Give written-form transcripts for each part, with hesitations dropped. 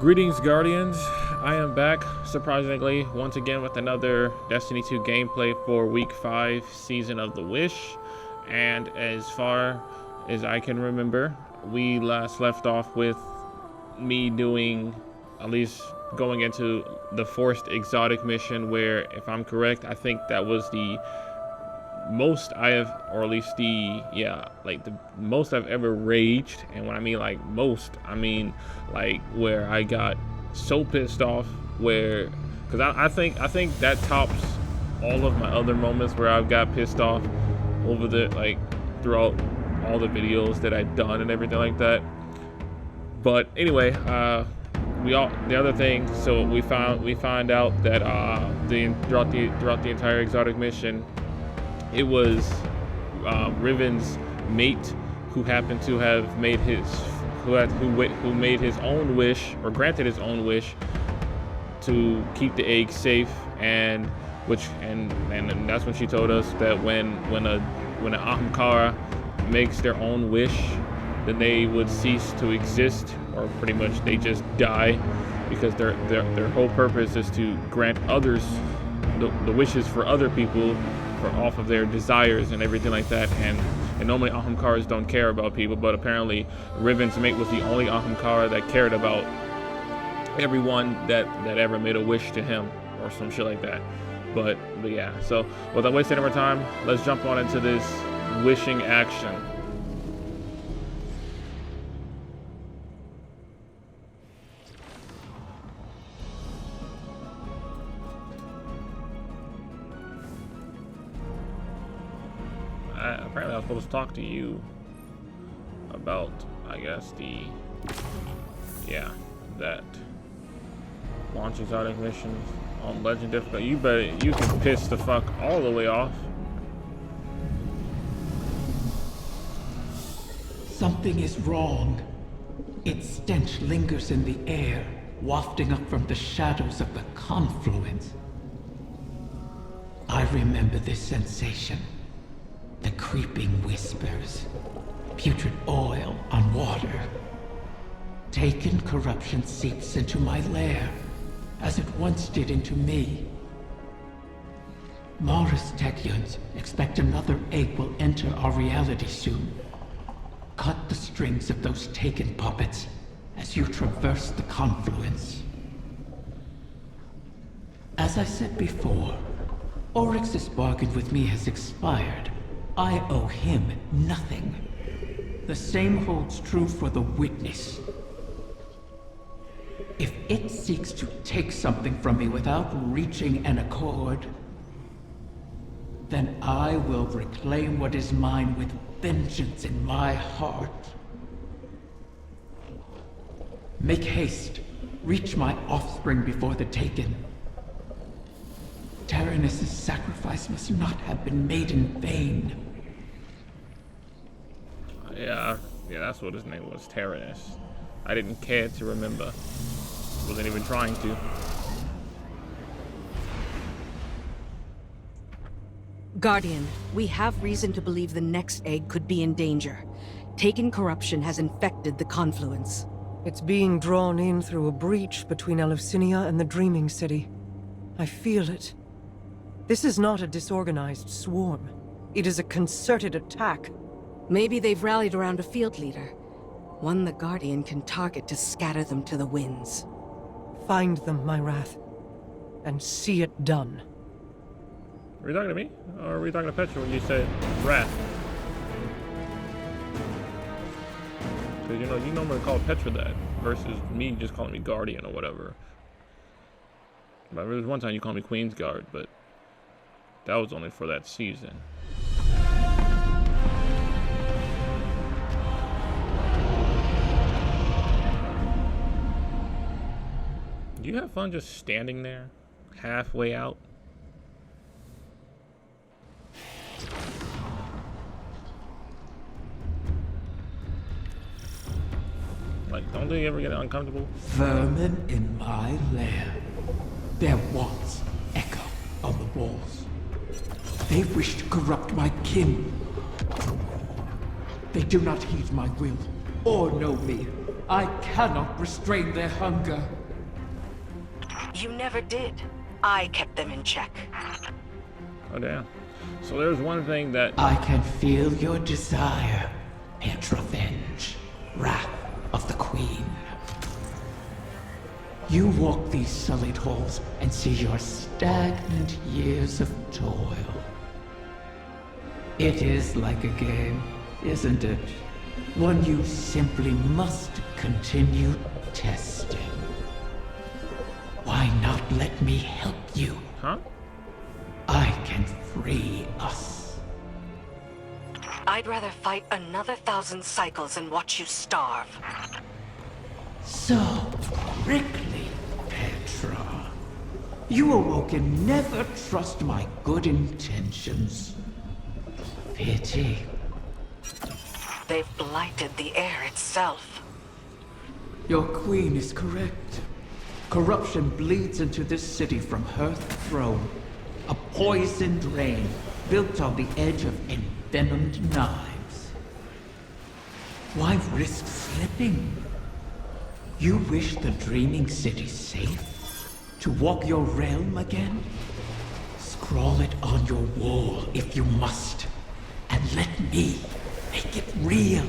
Greetings, Guardians. I am back, surprisingly, once again with another Destiny 2 gameplay for Week 5, Season of the Wish. And as far as I can remember, we last left off with me doing, at least going into the Forced Exotic mission, where, if I'm correct, I think that was the most I have, or at least the most I've ever raged. And when I mean like most, I mean like where I got so pissed off, where, because I think that tops all of my other moments where I've got pissed off over the, like, throughout all the videos that I've done and everything like that. But anyway, the other thing, so we find out that throughout the entire exotic mission, it was Riven's mate who happened to have made who made his own wish, or granted his own wish, to keep the egg safe, and that's when she told us that when an Ahamkara makes their own wish, then they would cease to exist, or pretty much they just die, because their whole purpose is to grant others the wishes for other people off of their desires and everything like that. And normally Ahamkaras don't care about people, but apparently Riven's mate was the only Ahamkara that cared about everyone that ever made a wish to him, or some shit like that. But yeah, so without wasting any more time, let's jump on into this wishing action. Apparently I was supposed to talk to you about, I guess, that launch exotic missions on legend difficulty. You can piss the fuck all the way off. Something is wrong. Its stench lingers in the air, wafting up from the shadows of the confluence. I remember this sensation. The creeping whispers, putrid oil on water. Taken corruption seeps into my lair, as it once did into me. Mara's Techeuns expect another egg will enter our reality soon. Cut the strings of those taken puppets as you traverse the confluence. As I said before, Oryx's bargain with me has expired. I owe him nothing. The same holds true for the Witness. If it seeks to take something from me without reaching an accord, then I will reclaim what is mine with vengeance in my heart. Make haste. Reach my offspring before the Taken. Taranis' sacrifice must not have been made in vain. Yeah, that's what his name was, Taranis. I didn't care to remember. Wasn't even trying to. Guardian, we have reason to believe the next egg could be in danger. Taken corruption has infected the confluence. It's being drawn in through a breach between Eleusinia and the Dreaming City. I feel it. This is not a disorganized swarm. It is a concerted attack. Maybe they've rallied around a field leader. One the Guardian can target to scatter them to the winds. Find them, my wrath, and see it done. Are you talking to me? Or are we talking to Petra when you said wrath? Because, you normally call Petra that, versus me just calling me Guardian or whatever. But there was one time you called me Queen's Guard, but that was only for that season. Do you have fun just standing there, halfway out? Like, don't they ever get uncomfortable? Vermin in my lair. Their wants echo on the walls. They wish to corrupt my kin. They do not heed my will or know me. I cannot restrain their hunger. You never did. I kept them in check. Oh damn. So there's one thing that I can feel your desire, Petrovenge, wrath of the Queen. You walk these sullied halls and see your stagnant years of toil. It is like a game, isn't it? One you simply must continue testing. Why not let me help you? huh? I can free us. I'd rather fight another 1,000 cycles and watch you starve. So, prickly, Petra. You awoken never trust my good intentions. Pity. They've blighted the air itself. Your queen is correct. Corruption bleeds into this city from her throne. A poisoned rain built on the edge of envenomed knives. Why risk slipping? You wish the dreaming city safe? To walk your realm again? Scrawl it on your wall if you must. And let me make it real.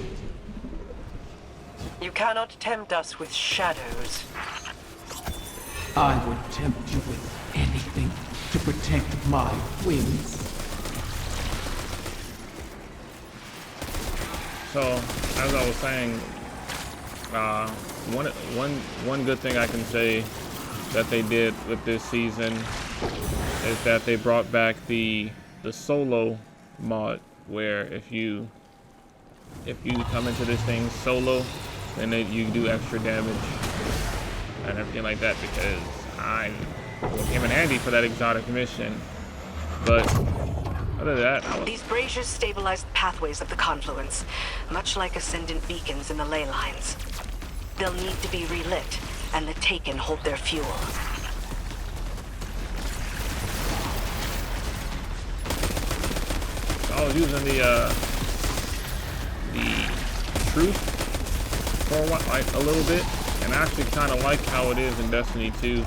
You cannot tempt us with shadows. I would tempt you with anything to protect my wings. So, as I was saying, one good thing I can say that they did with this season is that they brought back the solo mod, where if you come into this thing solo, then you do extra damage and everything like that, because I came in handy for that exotic mission. But other than that, These braziers stabilize the pathways of the confluence, much like Ascendant beacons in the ley lines. They'll need to be relit, and the Taken hold their fuel. I was using the truth for a while, like a little bit, and I actually kind of like how it is in Destiny 2 and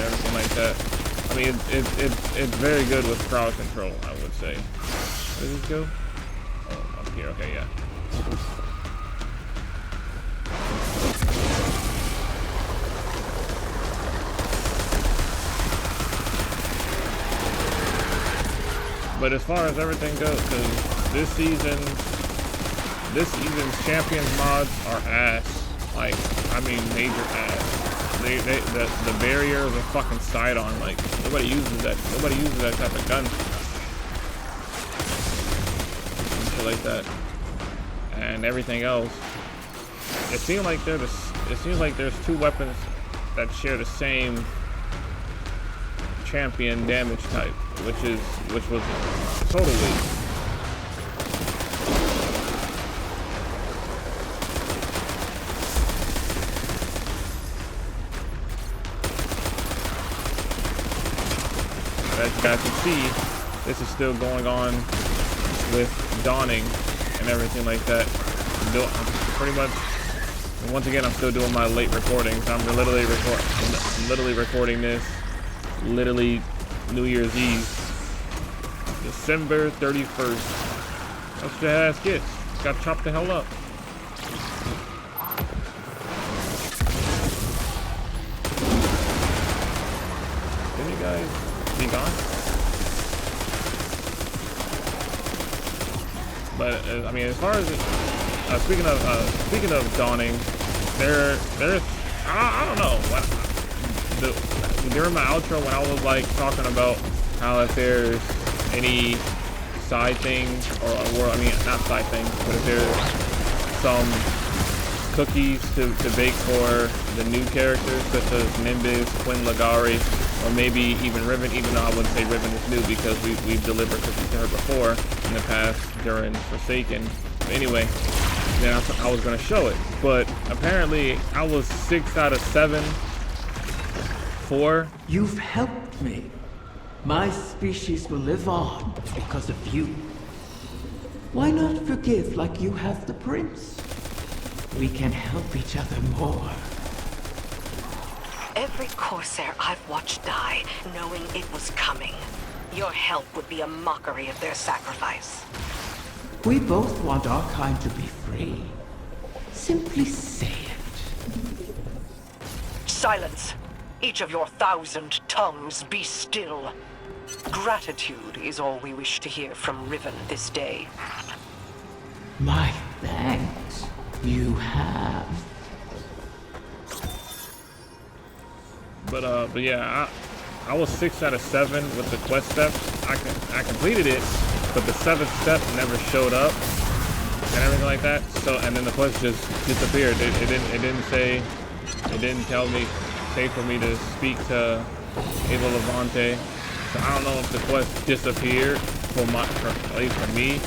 everything like that. I mean, it's very good with crowd control, I would say. Where does this go? Oh, up here. Okay, yeah. But as far as everything goes, because this season's champions mods are ass. Like, I mean, major ass. The barrier is a fucking sidearm. Like, nobody uses that type of gun. And shit like that. And everything else. It seems like there's two weapons that share the same champion damage type, which was totally as you guys can see, this is still going on with Dawning and everything like that. Pretty much, and once again, I'm still doing my late recordings. I'm literally recording this literally New Year's Eve, December 31st. That's what your ass gets. Got chopped the hell up. Didn't you guys be gone? But I mean, as far as speaking of Dawning, there's I don't know. During my outro, when I was like talking about how if there's any side things, or I mean not side things, but if there's some cookies to bake for the new characters such as Nimbus, Quinn Ligari, or maybe even Riven, even though I wouldn't say Riven is new because we've delivered cookies to her before in the past during Forsaken. But anyway, then I was going to show it, but apparently I was 6 out of 7. You've helped me. My species will live on because of you. Why not forgive like you have the prince? we can help each other more. Every Corsair I've watched die, knowing it was coming. Your help would be a mockery of their sacrifice. We both want our kind to be free. Simply say it. Silence! Each of your 1,000 tongues be still. Gratitude is all we wish to hear from Riven this day. My thanks. You have. But yeah, I was 6 out of 7 with the quest steps. I completed it, but the 7th step never showed up and everything like that. So, and then the quest just disappeared. It didn't say for me to speak to Ava Levante. So I don't know if the quest disappeared at least for me,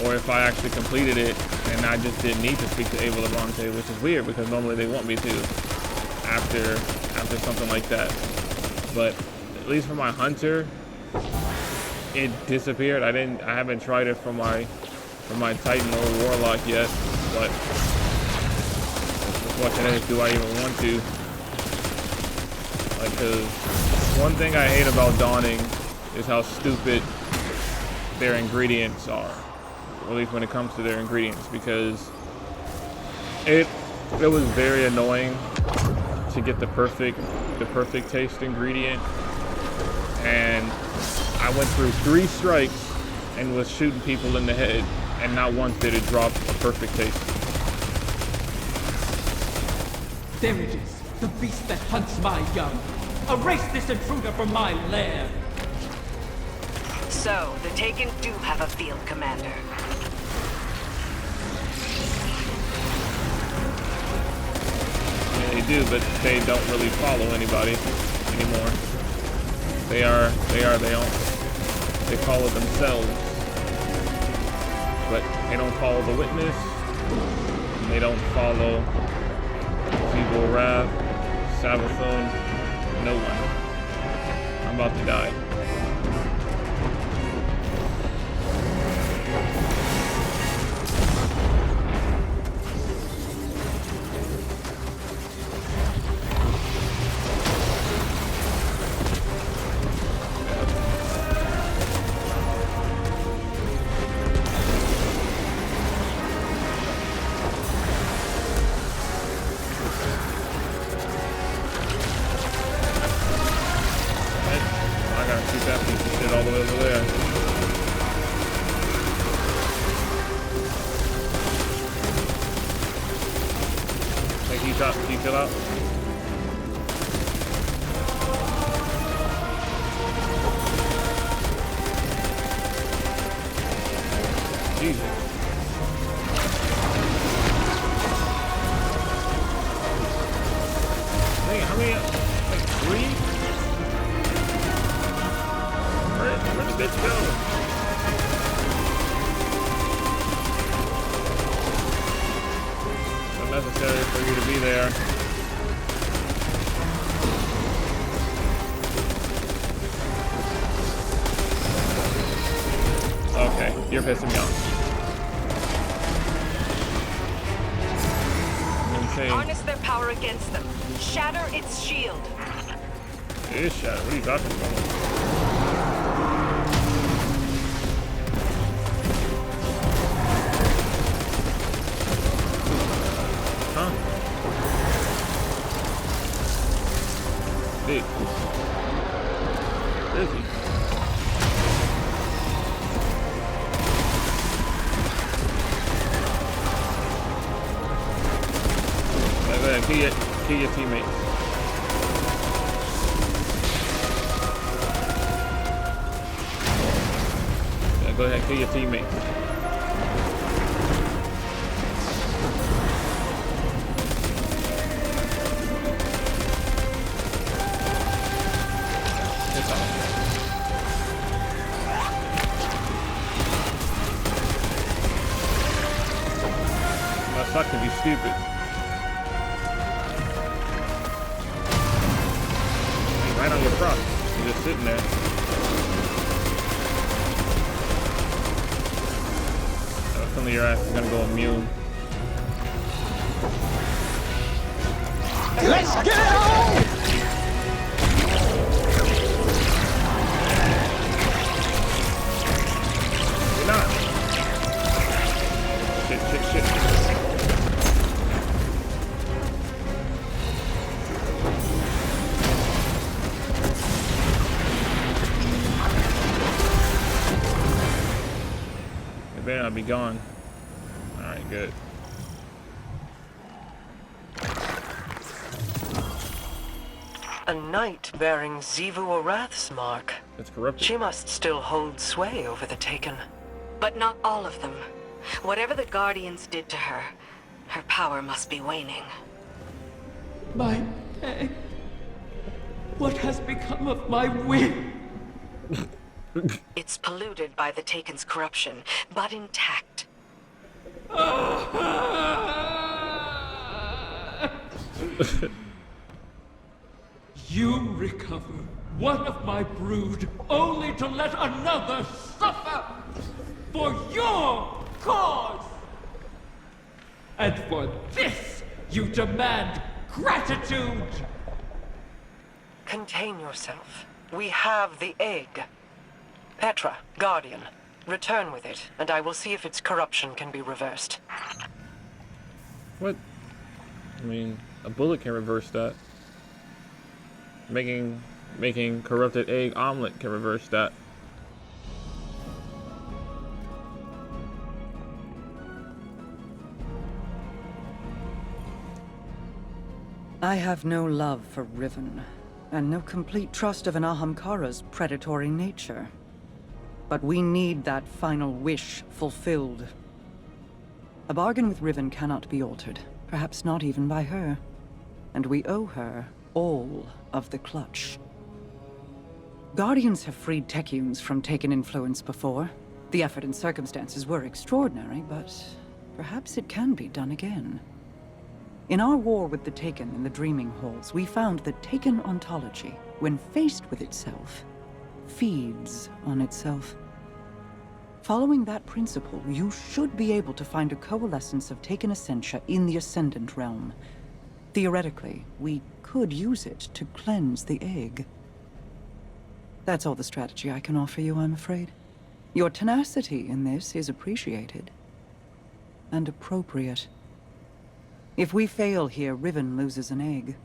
or if I actually completed it and I just didn't need to speak to Ava Levante, which is weird because normally they want me to after something like that. But at least for my hunter, it disappeared. I haven't tried it for my Titan or Warlock yet, but the question is, do I even want to? Like, cause one thing I hate about Dawning is how stupid their ingredients are, at least when it comes to their ingredients, because it was very annoying to get the perfect taste ingredient, and I went through 3 strikes and was shooting people in the head, and not once did it drop a perfect taste. There it is, the beast that hunts my young. Erase this intruder from my lair. So, the Taken do have a field commander. Yeah, they do, but they don't really follow anybody anymore. They follow themselves. But they don't follow the witness. And they don't follow Feeble Wrath, Savathun, no one. I'm about to die. Can you chill out? Jesus. How many? Like 3? Where'd the bitch go? Necessary for you to be there. Okay, you're pissing me off. Harness their power against them. Shatter its shield. It is shattered. What are you talking about? Big. Where is he? Go ahead, kill your teammates. Yeah, go ahead, kill your teammates. Fuck to be stupid. He's right on your front. You're just sitting there. Suddenly your ass is gonna go immune. Let's get it on! You're not. Shit. It better not be gone. Alright, good. A knight bearing Xivu Arath's mark. It's corrupted. She must still hold sway over the Taken. But not all of them. Whatever the Guardians did to her, her power must be waning. My egg. What has become of my wing? It's polluted by the Taken's corruption, but intact. You recover one of my brood, only to let another suffer for your cause. And for this, you demand gratitude. Contain yourself. We have the egg. Petra, Guardian, return with it, and I will see if its corruption can be reversed. What? I mean, a bullet can reverse that. Making corrupted egg omelet can reverse that. I have no love for Riven, and no complete trust of an Ahamkara's predatory nature. But we need that final wish fulfilled. A bargain with Riven cannot be altered, perhaps not even by her. And we owe her all of the clutch. Guardians have freed Techians from Taken influence before. The effort and circumstances were extraordinary, but perhaps it can be done again. In our war with the Taken in the Dreaming Halls, we found that Taken ontology, when faced with itself, feeds on itself. Following that principle, you should be able to find a coalescence of Taken essentia in the Ascendant realm. Theoretically, we could use it to cleanse the egg. That's all the strategy I can offer you, I'm afraid. Your tenacity in this is appreciated. And appropriate. If we fail here, Riven loses an egg.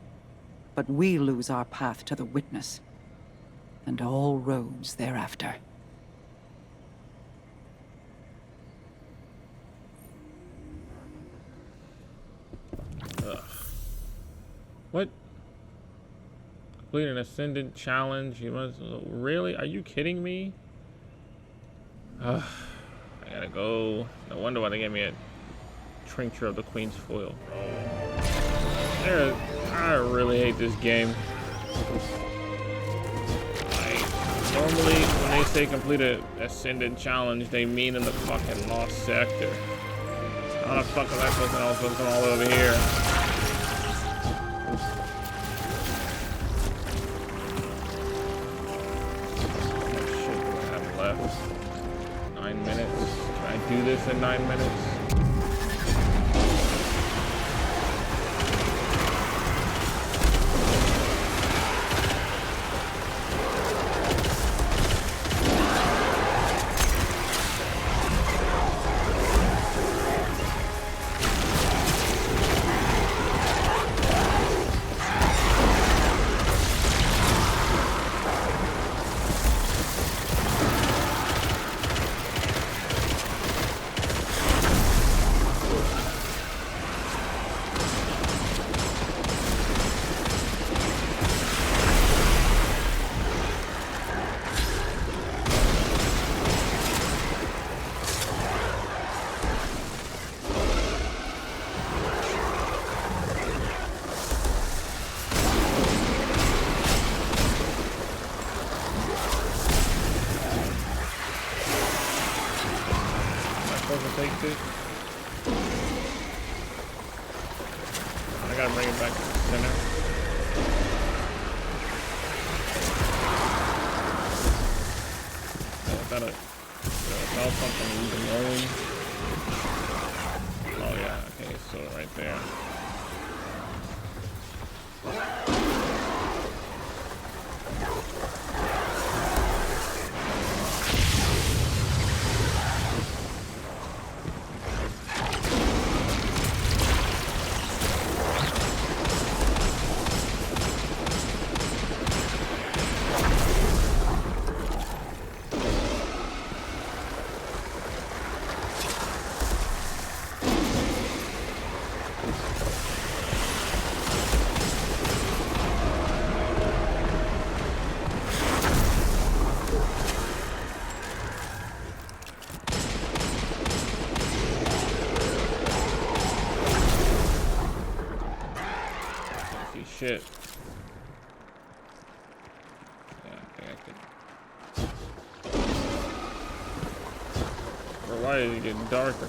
But we lose our path to the Witness. And all roads thereafter. Ugh. What? Complete an Ascendant challenge. You must... Really? Are you kidding me? Ugh. I gotta go. No wonder why they gave me a tincture of the Queen's Foil. I really hate this game. Like, normally when they say complete an Ascendant challenge, they mean in the fucking Lost Sector. How the fuck am I supposed to know? I'm supposed to come all the way over here? Left. 9 minutes. Can I do this in 9 minutes? Take this. I gotta bring it back to the center. I thought something was alone. shit. Yeah, I think I could. Or why is it getting darker?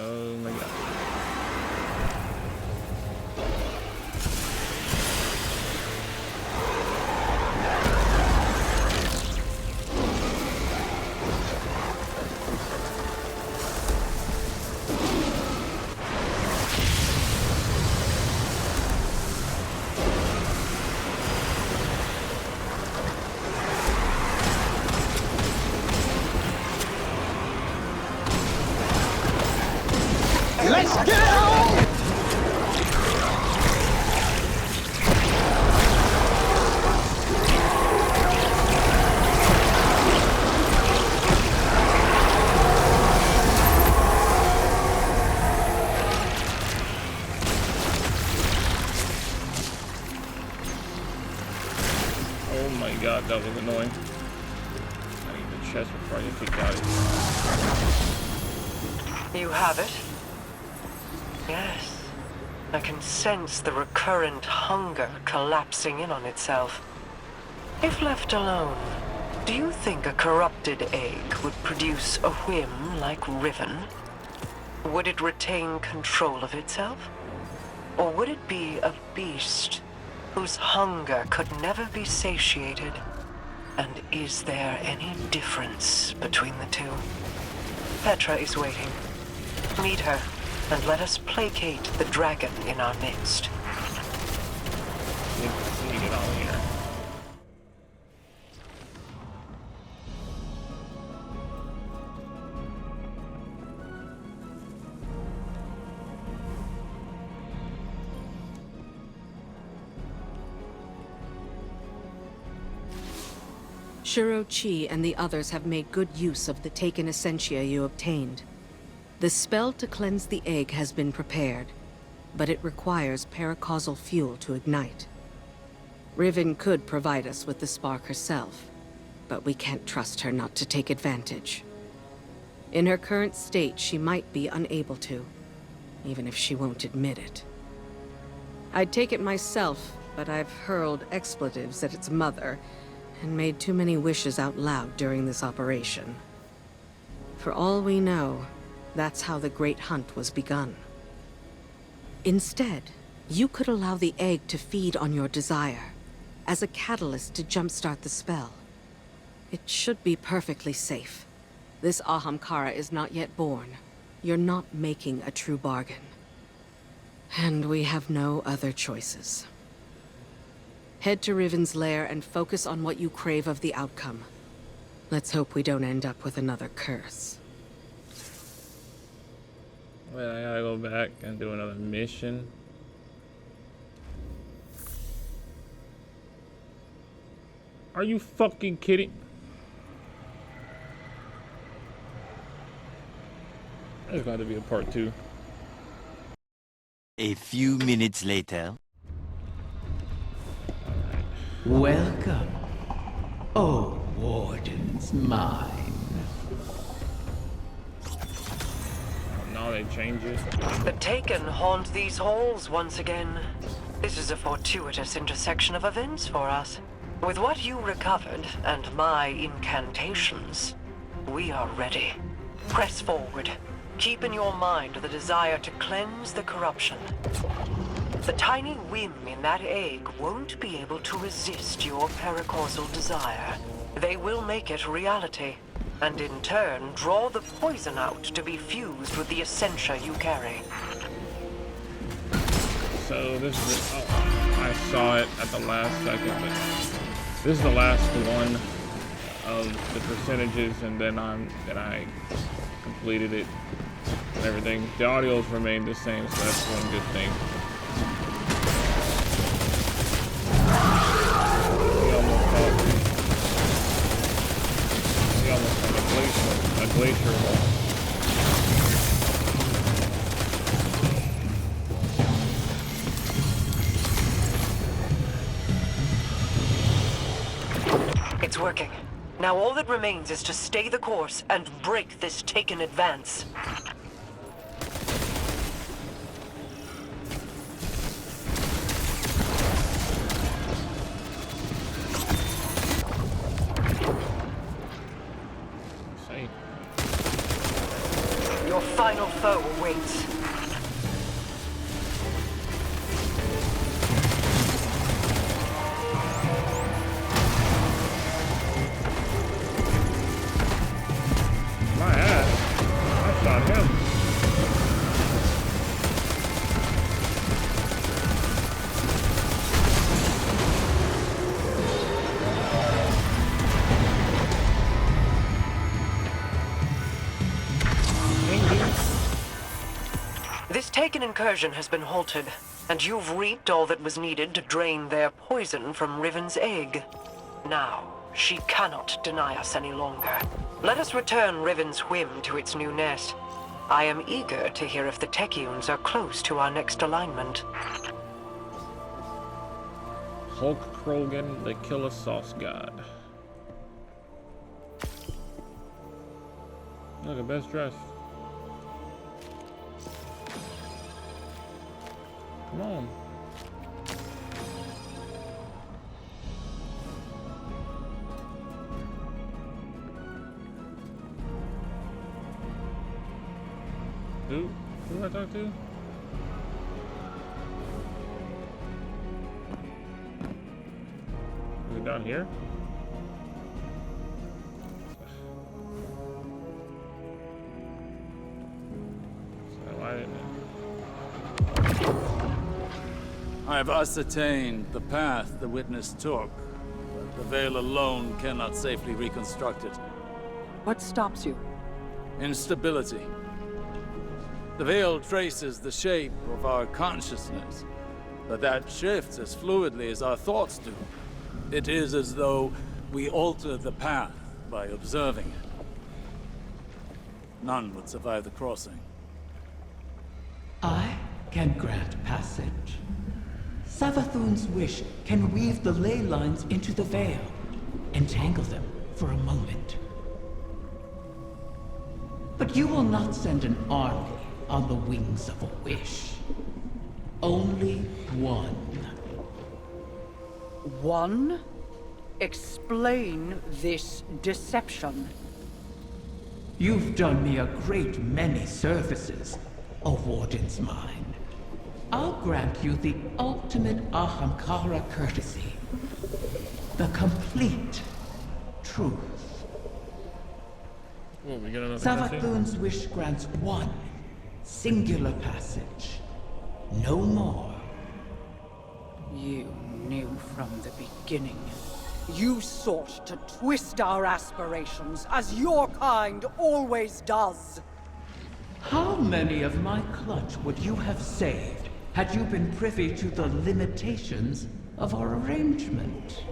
Oh my god. Let's get it on! Oh my god, that was annoying. I need the chest before I get kicked out. You have it? Yes. I can sense the recurrent hunger collapsing in on itself. If left alone, do you think a corrupted egg would produce a whim like Riven? Would it retain control of itself? Or would it be a beast whose hunger could never be satiated? And is there any difference between the two? Petra is waiting. Meet her, and let us placate the dragon in our midst. Let's get on here. Shiro-Chi and the others have made good use of the taken essentia you obtained. The spell to cleanse the egg has been prepared, but it requires paracausal fuel to ignite. Riven could provide us with the spark herself, but we can't trust her not to take advantage. In her current state, she might be unable to, even if she won't admit it. I'd take it myself, but I've hurled expletives at its mother and made too many wishes out loud during this operation. For all we know, that's how the Great Hunt was begun. Instead, you could allow the egg to feed on your desire, as a catalyst to jumpstart the spell. It should be perfectly safe. This Ahamkara is not yet born. You're not making a true bargain. And we have no other choices. Head to Riven's lair and focus on what you crave of the outcome. Let's hope we don't end up with another curse. Wait, I gotta go back and do another mission. Are you fucking kidding? There's got to be a part 2. A few minutes later. Welcome, O Wardens mine. Now they change it. The Taken haunt these halls once again. This is a fortuitous intersection of events for us. With what you recovered and my incantations, we are ready. Press forward. Keep in your mind the desire to cleanse the corruption. The tiny whim in that egg won't be able to resist your paracausal desire. They will make it reality, and in turn draw the poison out to be fused with the essentia you carry. So this is I saw it at the last second, but this is the last one of the percentages, and then I completed it and everything. The audios remained the same, so that's one good thing. We almost have a glacier hole. It's working. Now all that remains is to stay the course and break this taken advance. Say. Your final foe awaits. My ass. I shot him. This taken incursion has been halted, and you've reaped all that was needed to drain their poison from Riven's egg. Now, she cannot deny us any longer. Let us return Riven's whim to its new nest. I am eager to hear if the Techians are close to our next alignment. Hulk Krogan, the Killer Sauce God. Look, at best dressed. Come on. Who do I talk to? Is it down here? So why didn't it? I have ascertained the path the witness took, but the veil alone cannot safely reconstruct it. What stops you? Instability. The veil traces the shape of our consciousness, but that shifts as fluidly as our thoughts do. It is as though we alter the path by observing it. None would survive the crossing. I can grant passage. Savathun's wish can weave the ley lines into the veil, entangle them for a moment. But you will not send an army on the wings of a wish. Only one. One? Explain this deception. You've done me a great many services, O Warden's Mind. I'll grant you the ultimate Ahamkara courtesy. The complete truth. Oh, we got another cutscene? Savathun's wish grants one singular passage. No more. You knew from the beginning. You sought to twist our aspirations, as your kind always does. How many of my clutch would you have saved had you been privy to the limitations of our arrangement?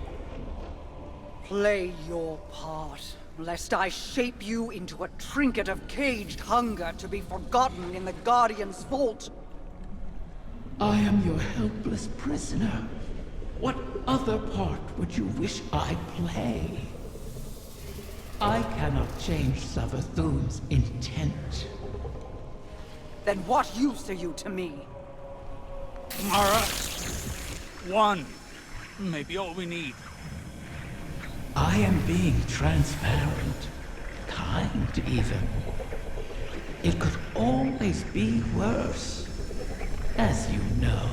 Play your part, lest I shape you into a trinket of caged hunger to be forgotten in the Guardian's vault. I am your helpless prisoner. What other part would you wish I play? I cannot change Savathun's intent. Then what use are you to me? Mara, One may be all we need. I am being transparent, kind even. It could always be worse, as you know.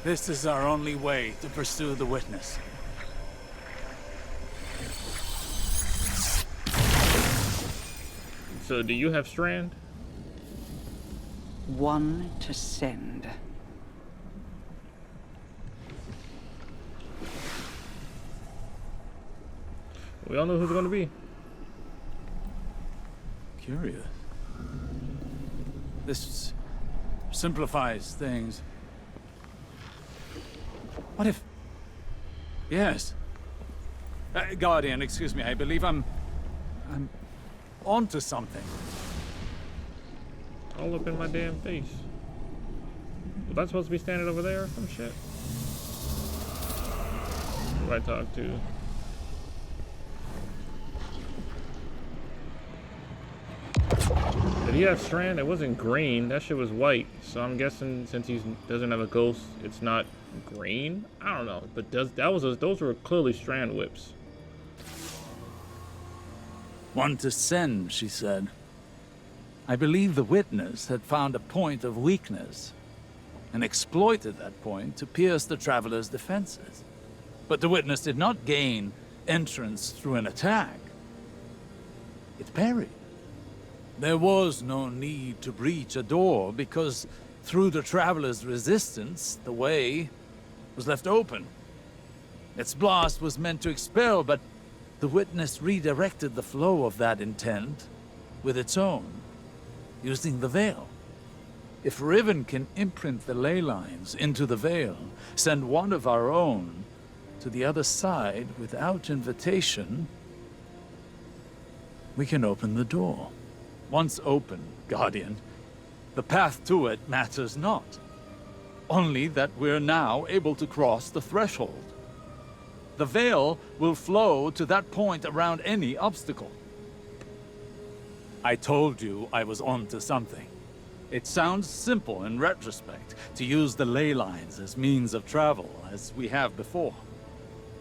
This is our only way to pursue the witness. So, do you have Strand? One to send. We all know who's going to be. Curious. This simplifies things. What if... Yes. Guardian, excuse me, I believe I'm onto something. All up in my damn face. Was I supposed to be standing over there or some shit? Who do I talk to? Did he have Strand? It wasn't green. That shit was white. So I'm guessing since he doesn't have a ghost, it's not green? I don't know. But those were clearly Strand whips. One to send, she said. I believe the witness had found a point of weakness and exploited that point to pierce the traveler's defenses. But the witness did not gain entrance through an attack. It parried. There was no need to breach a door because through the traveler's resistance, the way was left open. Its blast was meant to expel, but the witness redirected the flow of that intent with its own, using the veil. If Riven can imprint the ley lines into the veil, send one of our own to the other side without invitation, we can open the door. Once open, Guardian, the path to it matters not. Only that we're now able to cross the threshold. The veil will flow to that point around any obstacle. I told you I was onto something. It sounds simple in retrospect to use the ley lines as means of travel, as we have before.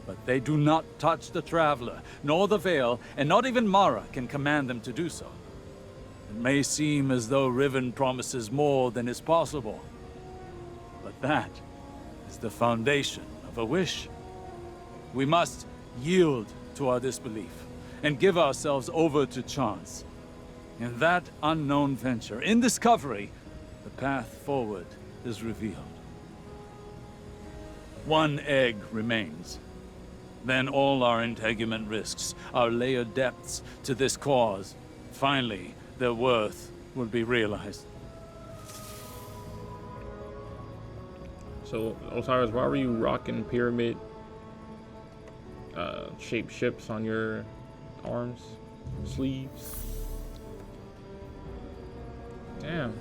But they do not touch the traveler, nor the veil, and not even Mara can command them to do so. It may seem as though Riven promises more than is possible, but that is the foundation of a wish. We must yield to our disbelief and give ourselves over to chance. In that unknown venture, in discovery, the path forward is revealed. One egg remains. Then all our integument risks, our layered depths to this cause, finally, their worth will be realized. So, Osiris, why were you rocking pyramid shaped ships on your arms, sleeves? Damn,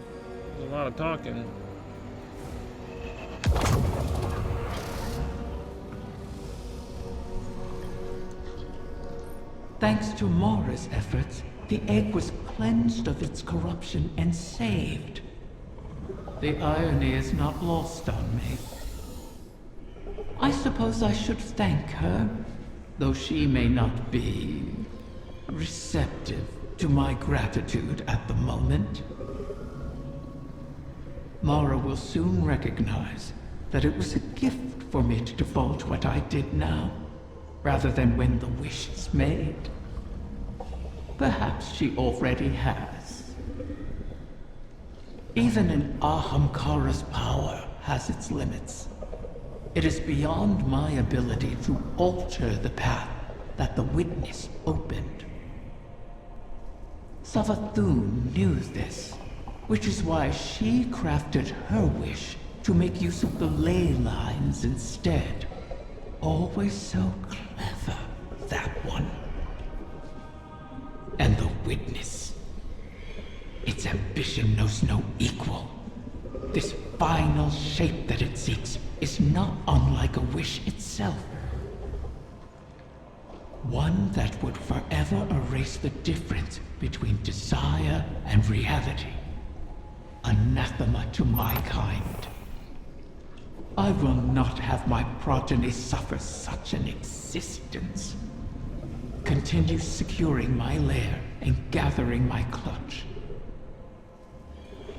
there's a lot of talking. Thanks to Mara's efforts, the egg was cleansed of its corruption and saved. The irony is not lost on me. I suppose I should thank her, though she may not be receptive to my gratitude at the moment. Mara will soon recognize that it was a gift for me to divulge what I did now, rather than when the wish is made. Perhaps she already has. Even an Ahamkara's power has its limits. It is beyond my ability to alter the path that the witness opened. Savathun knew this, which is why she crafted her wish to make use of the ley lines instead. Always so clever, that one. And the witness. Its ambition knows no equal. This final shape that it seeks is not unlike a wish itself. One that would forever erase the difference between desire and reality. Anathema to my kind. I will not have my progeny suffer such an existence. Continue securing my lair and gathering my clutch.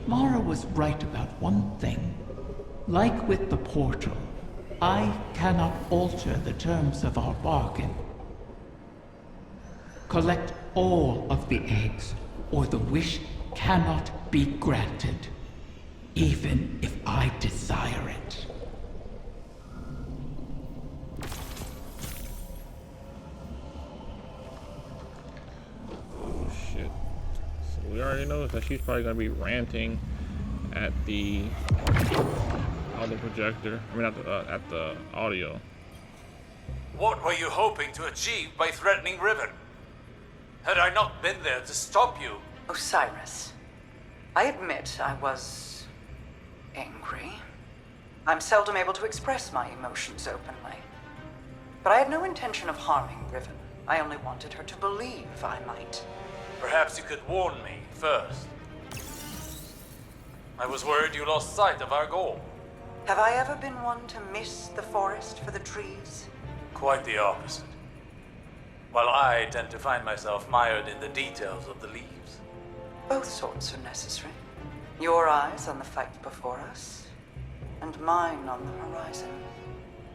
Mara was right about one thing. Like with the portal, I cannot alter the terms of our bargain. Collect all of the eggs, or the wish cannot be granted, even if I desire it. Oh shit. So we already know that she's probably gonna be ranting at the projector. I mean at the audio. What were you hoping to achieve by threatening Riven? Had I not been there to stop you? Osiris, I admit I was angry. I'm seldom able to express my emotions openly. But I had no intention of harming Riven. I only wanted her to believe I might. Perhaps you could warn me first. I was worried you lost sight of our goal. Have I ever been one to miss the forest for the trees? Quite the opposite. While I tend to find myself mired in the details of the leaves. Both sorts are necessary. Your eyes on the fight before us, and mine on the horizon.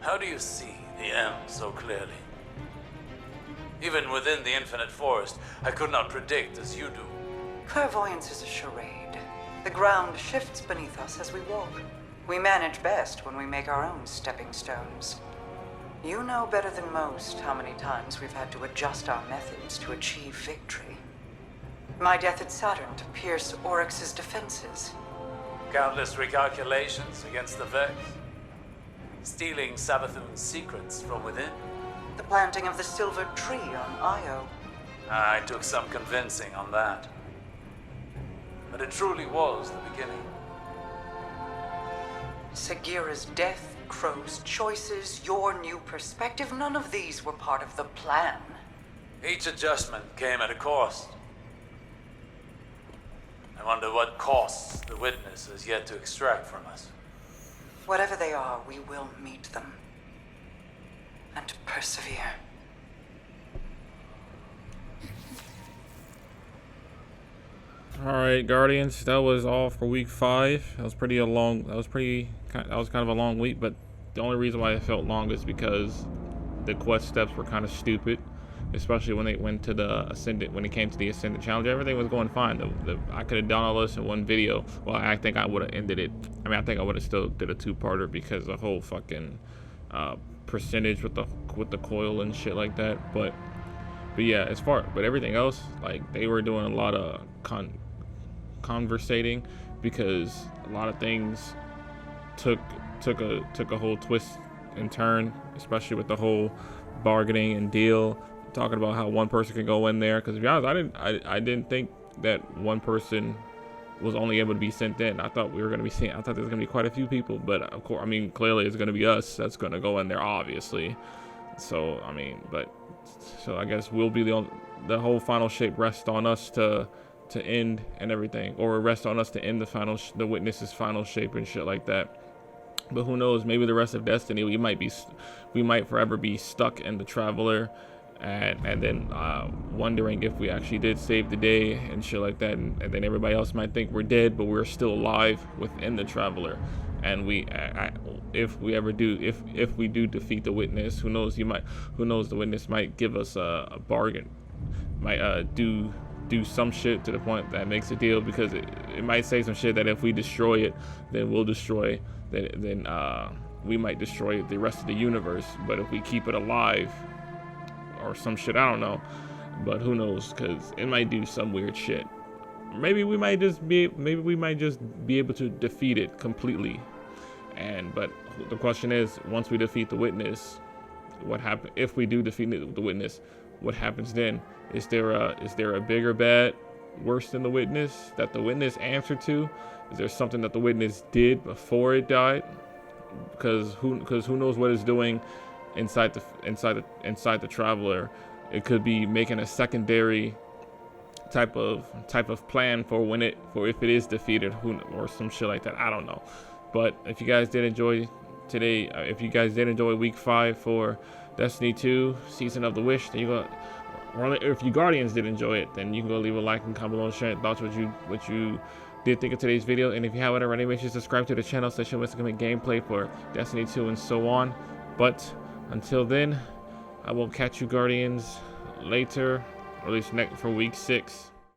How do you see the M so clearly? Even within the infinite forest, I could not predict as you do. Clairvoyance is a charade. The ground shifts beneath us as we walk. We manage best when we make our own stepping stones. You know better than most how many times we've had to adjust our methods to achieve victory. My death at Saturn to pierce Oryx's defenses. Countless recalculations against the Vex. Stealing Savathun's secrets from within. The planting of the silver tree on Io. I took some convincing on that. But it truly was the beginning. Sagira's death, Crow's choices, your new perspective, none of these were part of the plan. Each adjustment came at a cost. I wonder what costs the witness has yet to extract from us. Whatever they are, we will meet them. And persevere. Alright, Guardians, that was all for week 5. That was kind of a long week, but the only reason why it felt long is because the quest steps were kind of stupid, especially when they went to the Ascendant. When it came to the Ascendant challenge, everything was going fine. I could have done all this in one video. Well, I think I would have ended it. I mean, I think I would have still did a 2-parter because the whole fucking percentage with the coil and shit like that. But yeah, but everything else, like, they were doing a lot of conversating, because a lot of things took a whole twist and turn, especially with the whole bargaining and deal, talking about how one person could go in there. Because to be honest, I didn't think that one person was only able to be sent in. I thought there was gonna be quite a few people, but of course, I mean, clearly it's gonna be us that's gonna go in there, obviously. So I mean, so I guess we'll be the whole final shape rests on us to end and everything, or rest on us to end the witness's final shape and shit like that. But who knows, maybe the rest of Destiny, we might forever be stuck in the Traveler, and then wondering if we actually did save the day and shit like that, and then everybody else might think we're dead, but we're still alive within the Traveler. And if we do defeat the witness, who knows, the witness might give us a bargain, might do some shit to the point that makes a deal, because it might say some shit that if we destroy it, then we'll destroy, then we might destroy the rest of the universe. But if we keep it alive or some shit, I don't know, but who knows, because it might do some weird shit. Maybe we might just be able to defeat it completely. But the question is, once we defeat the witness, what happens? If we do defeat the witness, what happens then? Is there a bigger bad, worse than the witness, that the witness answered to? Is there something that the witness did before it died? Because who knows what it's doing inside the Traveler? It could be making a secondary type of plan for if it is defeated, or some shit like that. I don't know. But if you guys did enjoy today. If you guys did enjoy week 5 for Destiny 2 Season of the Wish, then you go. Or if you Guardians did enjoy it, then you can go leave a like and comment below and share your thoughts what you did think of today's video. And if you haven't already, make sure to subscribe to the channel so you don't miss gameplay for Destiny 2 and so on. But until then, I will catch you Guardians later, or at least next for week 6.